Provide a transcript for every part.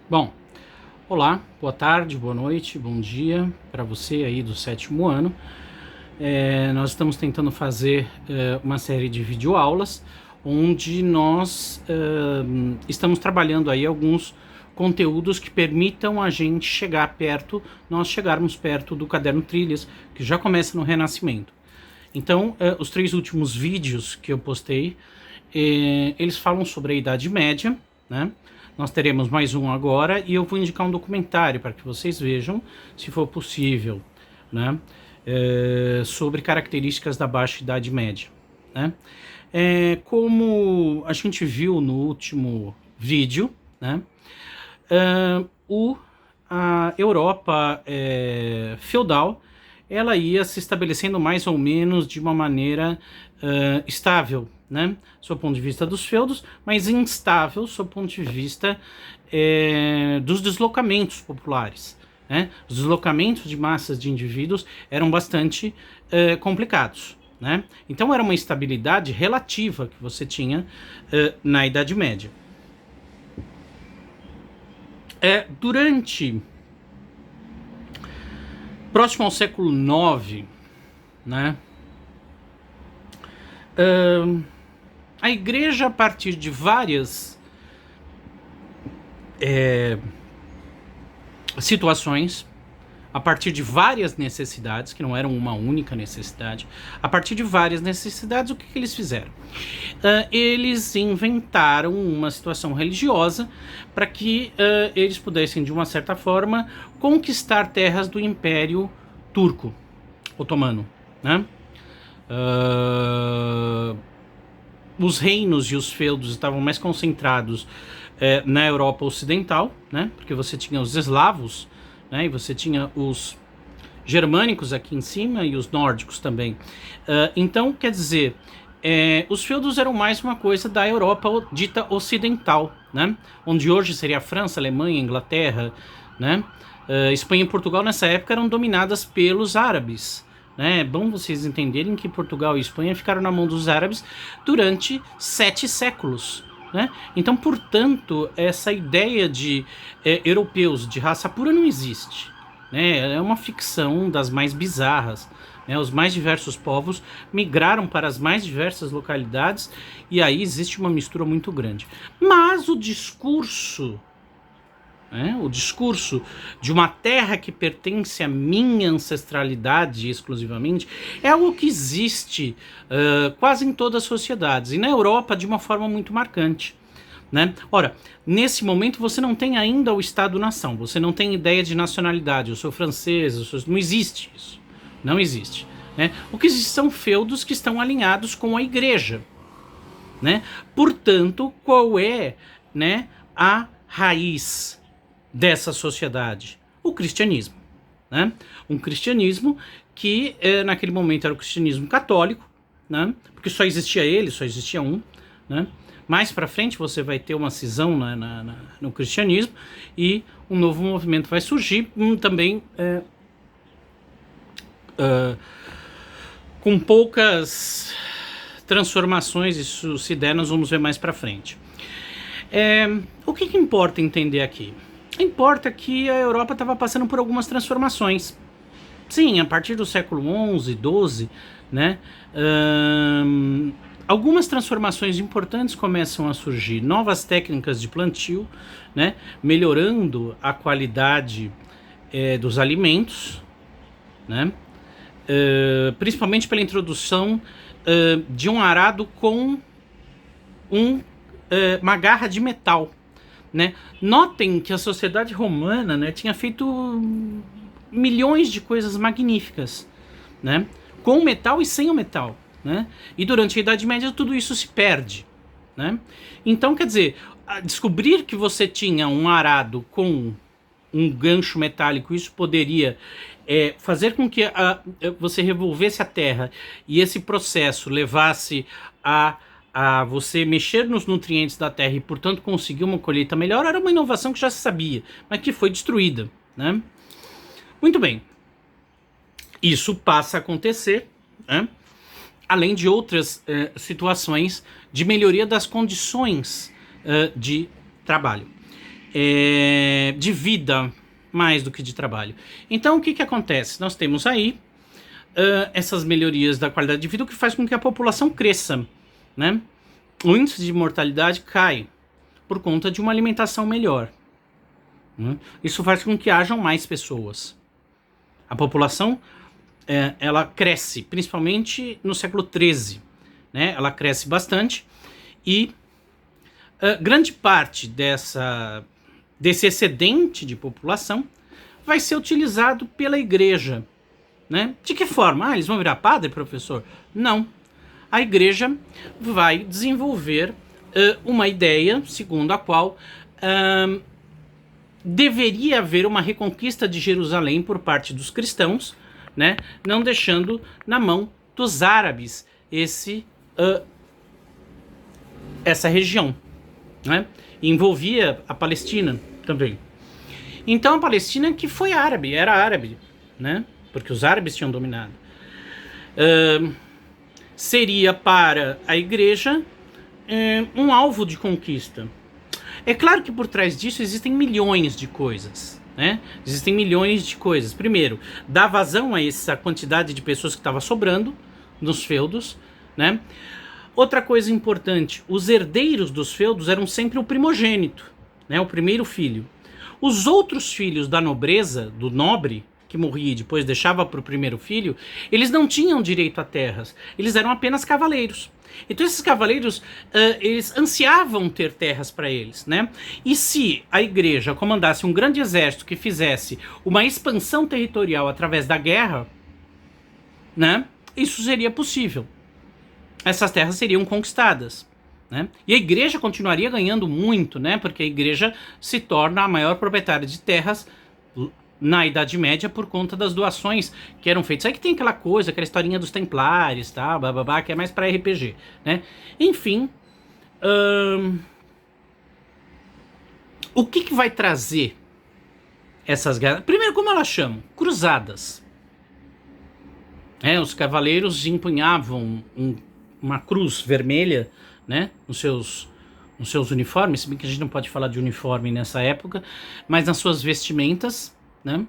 Bom, olá, boa tarde, boa noite, bom dia para você aí do sétimo ano. Nós estamos tentando fazer uma série de videoaulas onde nós estamos trabalhando aí alguns conteúdos que permitam a gente nós chegarmos perto do Caderno Trilhas, que já começa no Renascimento. Então, os 3 últimos vídeos que eu postei, eles falam sobre a Idade Média, né? Nós teremos mais um agora e eu vou indicar um documentário para que vocês vejam, se for possível, né? Sobre características da Baixa Idade Média, né? Como a gente viu no último vídeo, né? A Europa feudal, ela ia se estabelecendo mais ou menos de uma maneira estável, né, sob o ponto de vista dos feudos, mas instável sob o ponto de vista dos deslocamentos populares, né? Os deslocamentos de massas de indivíduos eram bastante complicados, né? Então era uma estabilidade relativa que você tinha na Idade Média. Durante próximo ao século IX, né, a igreja, a partir de várias situações, a partir de várias necessidades, que não eram uma única necessidade, a partir de várias necessidades, o que eles fizeram? Eles inventaram uma situação religiosa para que eles pudessem, de uma certa forma, conquistar terras do Império Turco Otomano, né? Os reinos e os feudos estavam mais concentrados na Europa Ocidental, né? Porque você tinha os eslavos, né? E você tinha os germânicos aqui em cima e os nórdicos também. Então, quer dizer, os feudos eram mais uma coisa da Europa dita ocidental, né? Onde hoje seria a França, Alemanha, Inglaterra, né? Espanha e Portugal nessa época eram dominadas pelos árabes. É bom vocês entenderem que Portugal e Espanha ficaram na mão dos árabes durante 7 séculos. Né? Então, portanto, essa ideia de europeus de raça pura não existe. Né? É uma ficção das mais bizarras. Né? Os mais diversos povos migraram para as mais diversas localidades e aí existe uma mistura muito grande. Mas o discurso de uma terra que pertence à minha ancestralidade exclusivamente é algo que existe quase em todas as sociedades, e na Europa de uma forma muito marcante. Né? Ora, nesse momento você não tem ainda o Estado-nação, você não tem ideia de nacionalidade, eu sou francês, não existe isso, não existe. Né? O que existe são feudos que estão alinhados com a igreja. Né? Portanto, qual é, né, a raiz dessa sociedade? O cristianismo, né? Um cristianismo que naquele momento era o cristianismo católico, né? Porque só existia ele, só existia um, né? Mais para frente você vai ter uma cisão no cristianismo e um novo movimento vai surgir, também com poucas transformações. Isso, se der, nós vamos ver mais para frente. O que importa entender aqui? Importa que a Europa estava passando por algumas transformações. Sim, a partir do século XI, XII, né, algumas transformações importantes começam a surgir. Novas técnicas de plantio, né, melhorando a qualidade dos alimentos, né, principalmente pela introdução de um arado com uma garra de metal. Né? Notem que a sociedade romana, né, tinha feito milhões de coisas magníficas, né, com o metal e sem o metal. Né? E durante a Idade Média tudo isso se perde. Né? Então, quer dizer, descobrir que você tinha um arado com um gancho metálico, isso poderia fazer com que você revolvesse a terra e esse processo levasse a você mexer nos nutrientes da terra e, portanto, conseguir uma colheita melhor, era uma inovação que já se sabia, mas que foi destruída. Né? Muito bem. Isso passa a acontecer, né? Além de outras situações de melhoria das condições de trabalho. de vida mais do que de trabalho. Então, o que que acontece? Nós temos aí essas melhorias da qualidade de vida, o que faz com que a população cresça, né? O índice de mortalidade cai por conta de uma alimentação melhor, né? Isso faz com que hajam mais pessoas. A população ela cresce, principalmente no século XIII, né? Ela cresce bastante e grande parte desse excedente de população vai ser utilizado pela igreja, né? De que forma? Eles vão virar padre, professor? Não. A igreja vai desenvolver uma ideia segundo a qual deveria haver uma reconquista de Jerusalém por parte dos cristãos, né? Não deixando na mão dos árabes essa região, né? Envolvia a Palestina também. Então a Palestina que foi árabe, era árabe, né? Porque os árabes tinham dominado. Seria para a igreja um alvo de conquista. É claro que por trás disso existem milhões de coisas, né? Existem milhões de coisas. Primeiro, dar vazão a essa quantidade de pessoas que estava sobrando nos feudos, né? Outra coisa importante, os herdeiros dos feudos eram sempre o primogênito, né? O primeiro filho. Os outros filhos da nobreza, do nobre, que morria e depois deixava para o primeiro filho, eles não tinham direito a terras, eles eram apenas cavaleiros. Então esses cavaleiros, eles ansiavam ter terras para eles, né? E se a igreja comandasse um grande exército que fizesse uma expansão territorial através da guerra, né? Isso seria possível. Essas terras seriam conquistadas, né? E a igreja continuaria ganhando muito, né? Porque a igreja se torna a maior proprietária de terras na Idade Média por conta das doações que eram feitas. Aí que tem aquela coisa, aquela historinha dos templários, tá? Bababá, que é mais para RPG, né? Enfim, o que vai trazer essas guerras? Primeiro, como elas chamam? Cruzadas. Os cavaleiros empunhavam uma cruz vermelha, né? Nos seus uniformes, se bem que a gente não pode falar de uniforme nessa época, mas nas suas vestimentas, né?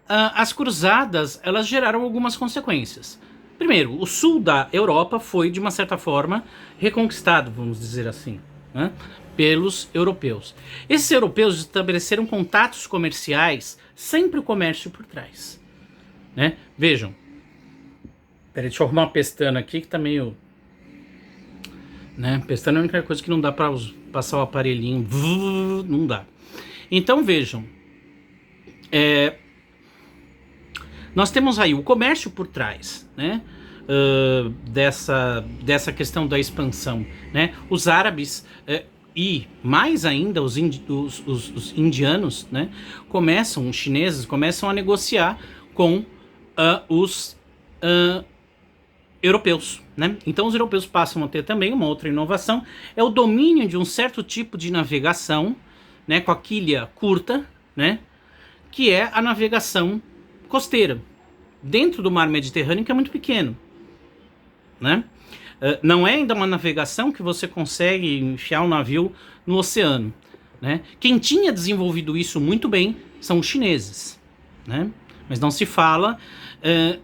As cruzadas, elas geraram algumas consequências. Primeiro, o sul da Europa foi, de uma certa forma, reconquistado, vamos dizer assim, né? Pelos europeus. Esses europeus estabeleceram contatos comerciais, sempre o comércio por trás, né? Vejam. Peraí, deixa eu arrumar uma pestana aqui que tá meio... né? Pestana é a única coisa que não dá para passar o aparelhinho. Não dá. Então vejam. Nós temos aí o comércio por trás, né? Dessa questão da expansão, né? Os árabes e mais ainda os indianos, né? Os chineses começam a negociar com os europeus, né? Então os europeus passam a ter também uma outra inovação, é o domínio de um certo tipo de navegação, né, com a quilha curta, né, que é a navegação costeira, dentro do mar Mediterrâneo, que é muito pequeno, né? Não é ainda uma navegação que você consegue enfiar um navio no oceano, né? Quem tinha desenvolvido isso muito bem são os chineses, né? Mas não se fala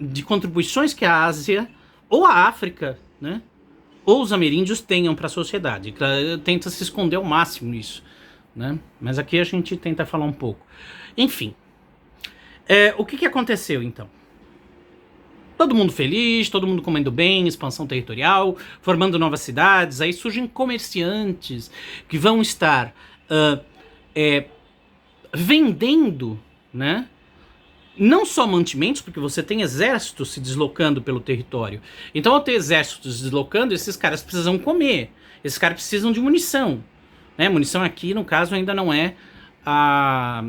de contribuições que a Ásia ou a África, né, ou os ameríndios tenham para a sociedade. Tenta se esconder ao máximo isso, né? Mas aqui a gente tenta falar um pouco. Enfim, o que aconteceu então? Todo mundo feliz, todo mundo comendo bem, expansão territorial, formando novas cidades, aí surgem comerciantes que vão estar vendendo, né? Não só mantimentos, porque você tem exércitos se deslocando pelo território. Então, ao ter exércitos se deslocando, esses caras precisam comer. Esses caras precisam de munição, né? Munição aqui, no caso, ainda não é a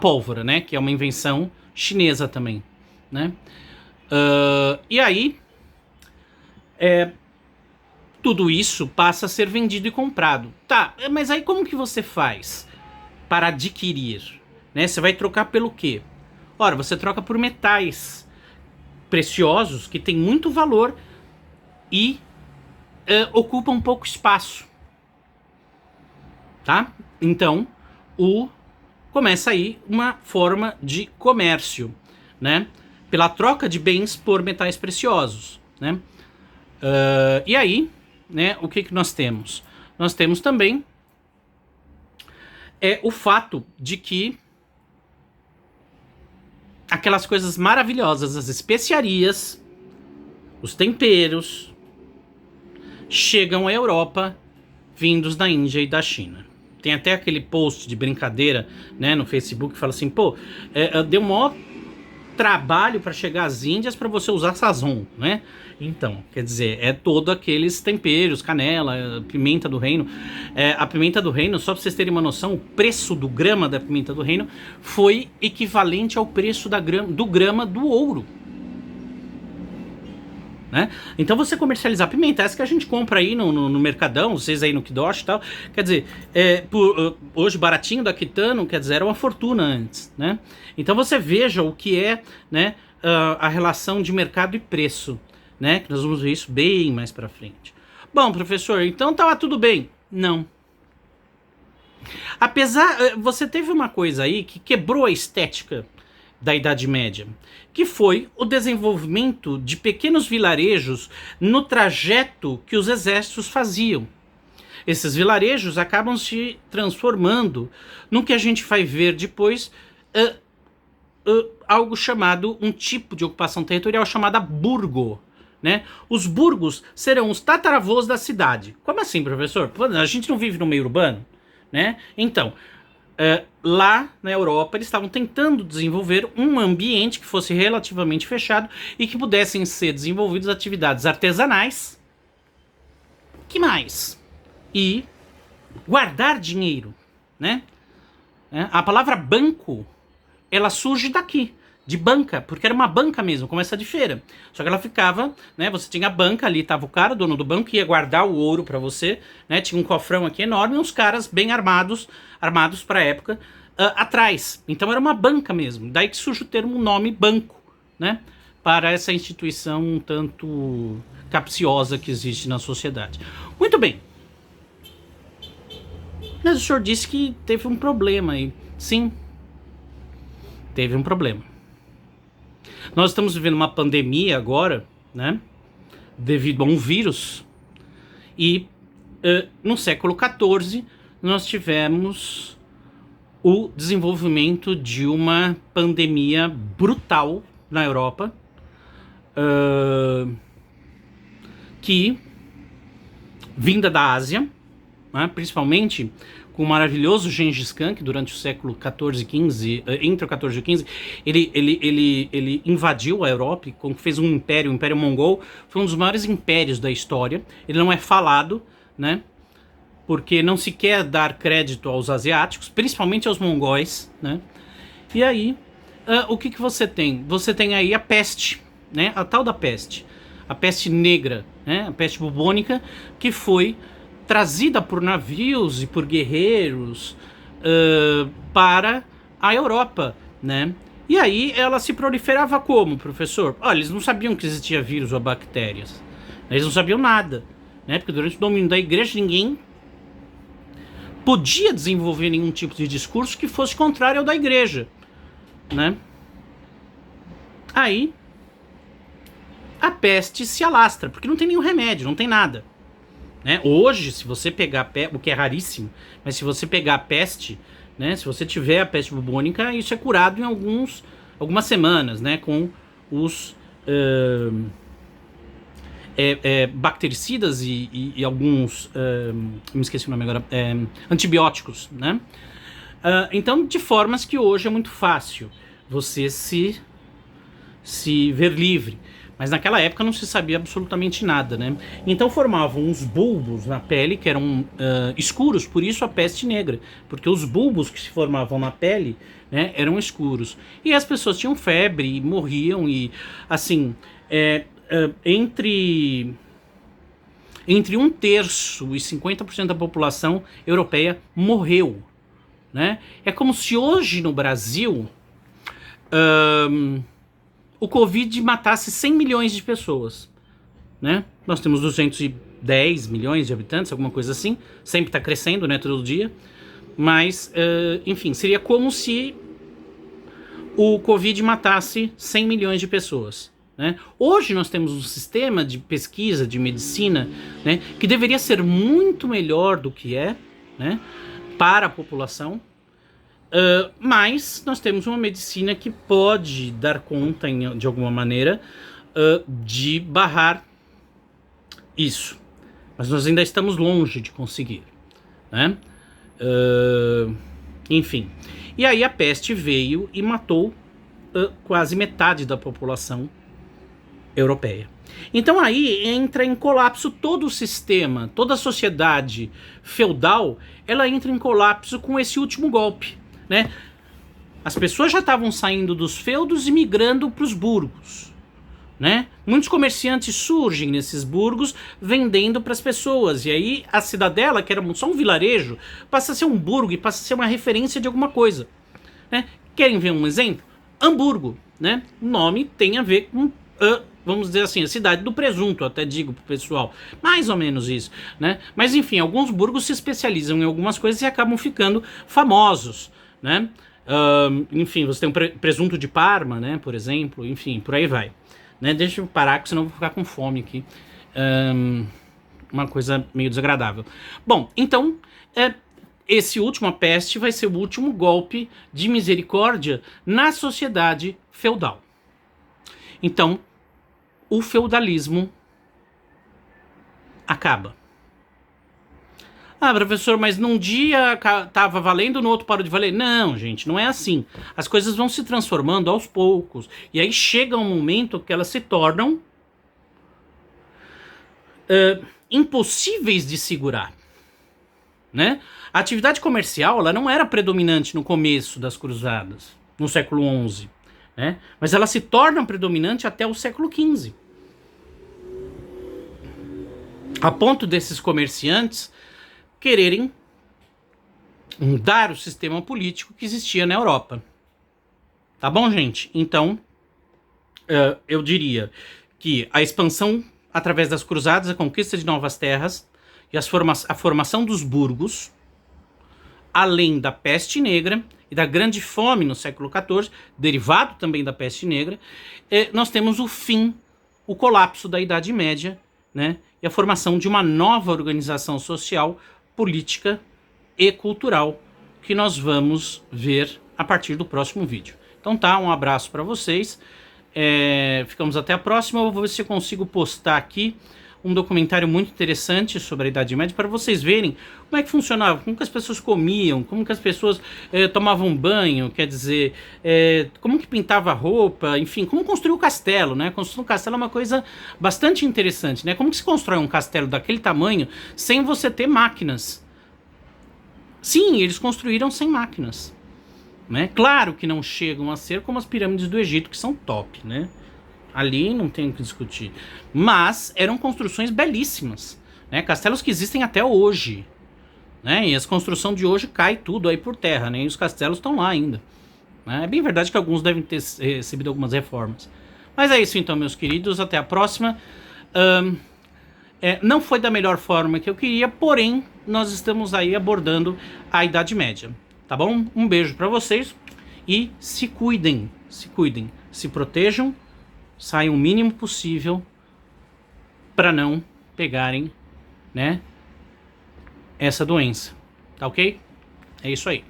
pólvora, né? Que é uma invenção chinesa também, né? E aí, tudo isso passa a ser vendido e comprado. Tá, mas aí como que você faz para adquirir? Né? Você vai trocar pelo quê? Ora, você troca por metais preciosos que têm muito valor e ocupam pouco espaço, tá? Então, começa aí uma forma de comércio, né? Pela troca de bens por metais preciosos, né? E aí, né, o que nós temos? Nós temos também o fato de que aquelas coisas maravilhosas, as especiarias, os temperos, chegam à Europa vindos da Índia e da China. Tem até aquele post de brincadeira, né, no Facebook que fala assim, pô, deu maior trabalho para chegar às Índias para você usar Sazon, né? Então, quer dizer, todo aqueles temperos, canela, pimenta do reino. A pimenta do reino, só para vocês terem uma noção, o preço do grama da pimenta do reino foi equivalente ao preço do grama do ouro. Né? Então você comercializar pimenta, essa que a gente compra aí no Mercadão, vocês aí no Kidosh e tal, quer dizer, hoje baratinho da Quitano, quer dizer, era uma fortuna antes, né? Então você veja o que é, né, a relação de mercado e preço, né? Que nós vamos ver isso bem mais pra frente. Bom, professor, então tava tudo bem? Não. Você teve uma coisa aí que quebrou a estética da Idade Média, que foi o desenvolvimento de pequenos vilarejos no trajeto que os exércitos faziam. Esses vilarejos acabam se transformando no que a gente vai ver depois, algo chamado, um tipo de ocupação territorial chamada burgo. Né? Os burgos serão os tataravôs da cidade. Como assim, professor? A gente não vive no meio urbano? Né? Então, lá na Europa eles estavam tentando desenvolver um ambiente que fosse relativamente fechado e que pudessem ser desenvolvidas atividades artesanais. Que mais? E guardar dinheiro, né? A palavra banco, ela surge daqui, de banca, porque era uma banca mesmo, como essa de feira. Só que ela ficava, né? Você tinha a banca ali, tava o cara, o dono do banco, ia guardar o ouro para você, né? Tinha um cofrão aqui enorme e uns caras bem armados para a época, atrás. Então era uma banca mesmo. Daí que surge o nome banco, né? Para essa instituição um tanto capciosa que existe na sociedade. Muito bem. Mas o senhor disse que teve um problema aí. Sim, teve um problema. Nós estamos vivendo uma pandemia agora, né? Devido a um vírus. E no século XIV nós tivemos o desenvolvimento de uma pandemia brutal na Europa, que vinda da Ásia, né, principalmente com o maravilhoso Gengis Khan, que durante o século XIV e XV, entre o XIV e o XV, ele invadiu a Europa, fez um império, o Império Mongol, foi um dos maiores impérios da história. Ele não é falado, né? Porque não se quer dar crédito aos asiáticos, principalmente aos mongóis, né? E aí, o que você tem? Você tem aí a peste, né? A tal da peste, a peste negra, né? A peste bubônica, que foi trazida por navios e por guerreiros para a Europa, né? E aí ela se proliferava como, professor? Olha, eles não sabiam que existia vírus ou bactérias. Eles não sabiam nada, né? Porque durante o domínio da igreja ninguém podia desenvolver nenhum tipo de discurso que fosse contrário ao da igreja, né? Aí a peste se alastra, porque não tem nenhum remédio, não tem nada. Né? Hoje, se você pegar o que é raríssimo, mas se você pegar a peste, né? Se você tiver a peste bubônica, isso é curado em algumas semanas, né? Com os bactericidas e alguns, me esqueci o nome agora, antibióticos, né? Então, de formas que hoje é muito fácil você se ver livre. Mas naquela época não se sabia absolutamente nada, né? Então formavam uns bulbos na pele que eram escuros, por isso a peste negra. Porque os bulbos que se formavam na pele, né, eram escuros. E as pessoas tinham febre e morriam e, assim, entre 1/3 e 50% da população europeia morreu, né? É como se hoje no Brasil o Covid matasse 100 milhões de pessoas, né? Nós temos 200 e 10 milhões de habitantes, alguma coisa assim. Sempre está crescendo, né, todo dia. Mas, enfim, seria como se o Covid matasse 100 milhões de pessoas. Né? Hoje nós temos um sistema de pesquisa, de medicina, né, que deveria ser muito melhor do que é, né, para a população, mas nós temos uma medicina que pode dar conta, de alguma maneira, de barrar isso. Mas nós ainda estamos longe de conseguir. Né? Enfim. E aí a peste veio e matou quase metade da população europeia. Então aí entra em colapso todo o sistema, toda a sociedade feudal, ela entra em colapso com esse último golpe, né? As pessoas já estavam saindo dos feudos e migrando para os burgos, né? Muitos comerciantes surgem nesses burgos vendendo para as pessoas, e aí a cidadela, que era só um vilarejo, passa a ser um burgo e passa a ser uma referência de alguma coisa, né? Querem ver um exemplo? Hamburgo, né? O nome tem a ver com, vamos dizer assim, a cidade do presunto, até digo pro pessoal, mais ou menos isso, né? Mas enfim, alguns burgos se especializam em algumas coisas e acabam ficando famosos, né? Enfim, você tem um presunto de Parma, né? Por exemplo, enfim, por aí vai. Né? Deixa eu parar, que senão eu vou ficar com fome aqui. Uma coisa meio desagradável. Bom, então, esse último, a peste, vai ser o último golpe de misericórdia na sociedade feudal. Então, o feudalismo acaba. Ah, professor, mas num dia tava valendo, no outro parou de valer. Não, gente, não é assim. As coisas vão se transformando aos poucos. E aí chega um momento que elas se tornam impossíveis de segurar. Né? A atividade comercial, ela não era predominante no começo das cruzadas, no século XI. Né? Mas ela se torna predominante até o século XV. A ponto desses comerciantes quererem mudar o sistema político que existia na Europa. Tá bom, gente? Então, eu diria que a expansão através das cruzadas, a conquista de novas terras e a formação dos burgos, além da peste negra e da grande fome no século XIV, derivado também da peste negra, nós temos o fim, o colapso da Idade Média, né? E a formação de uma nova organização social, política e cultural que nós vamos ver a partir do próximo vídeo. Então tá, um abraço para vocês, ficamos até a próxima. Eu vou ver se eu consigo postar aqui um documentário muito interessante sobre a Idade Média para vocês verem como é que funcionava, como que as pessoas comiam, como que as pessoas tomavam banho, quer dizer, como que pintava roupa, enfim, como construir o castelo, né? Construir um castelo é uma coisa bastante interessante, né? Como que se constrói um castelo daquele tamanho sem você ter máquinas? Sim, eles construíram sem máquinas, né? Claro que não chegam a ser como as pirâmides do Egito, que são top, né? Ali não tem o que discutir. Mas eram construções belíssimas, né? Castelos que existem até hoje, né? E as construções de hoje cai tudo aí por terra, né? E os castelos estão lá ainda, né? É bem verdade que alguns devem ter recebido algumas reformas. Mas é isso então, meus queridos. Até a próxima. Não foi da melhor forma que eu queria, porém, nós estamos aí abordando a Idade Média. Tá bom? Um beijo pra vocês e se cuidem, se protejam, saiam o mínimo possível para não pegarem, né, essa doença. Tá ok? É isso aí.